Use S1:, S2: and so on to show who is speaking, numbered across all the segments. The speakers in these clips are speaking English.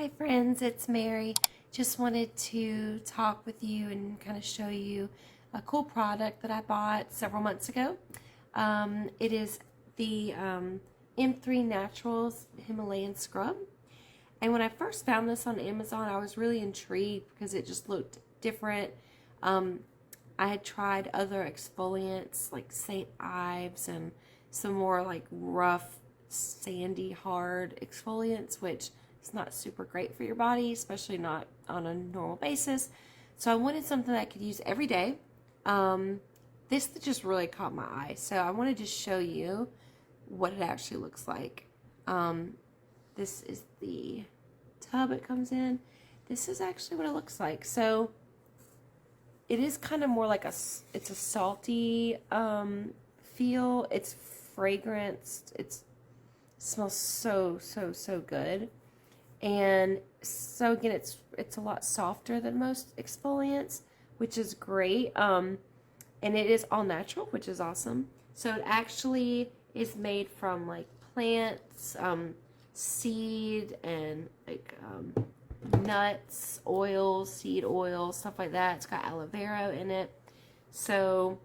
S1: Hi friends, it's Mary. Just wanted to talk with you and kind of show you a cool product that I bought several months ago. It is the M3 Naturals Himalayan Scrub. And when I first found this on Amazon, I was really intrigued because it just looked different. I had tried other exfoliants like St. Ives and some more like rough, sandy, hard exfoliants, which is not super great for your body, especially not on a normal basis. So I wanted something that I could use every day. This just really caught my eye. So I wanted to show you what it actually looks like. This is the tub it comes in. This is actually what it looks like. So it is kind of more like it's a salty feel. It's fragranced. It smells so good. And so again, it's a lot softer than most exfoliants, which is great. And it is all natural, which is awesome. So it actually is made from like plants, seed, and like nuts, oils, seed oil, stuff like that. It's got aloe vera in it. So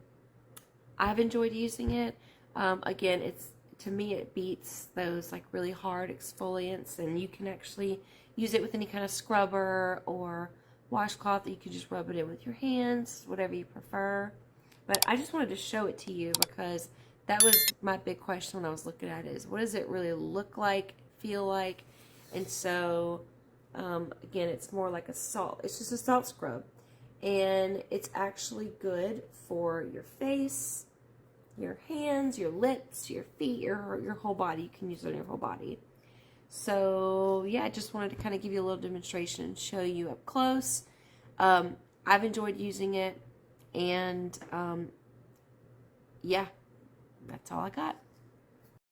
S1: I've enjoyed using it. Again, to me it beats those like really hard exfoliants, and you can actually use it with any kind of scrubber or washcloth. You can just rub it in with your hands, whatever you prefer. But I just wanted to show it to you because that was my big question when I was looking at it, is what does it really look like, feel like? And so again, it's more like it's just a salt scrub, and it's actually good for your face, your hands, your lips, your feet, your whole body. You can use it on your whole body. So yeah, I just wanted to kind of give you a little demonstration and show you up close. I've enjoyed using it, and yeah, that's all I got.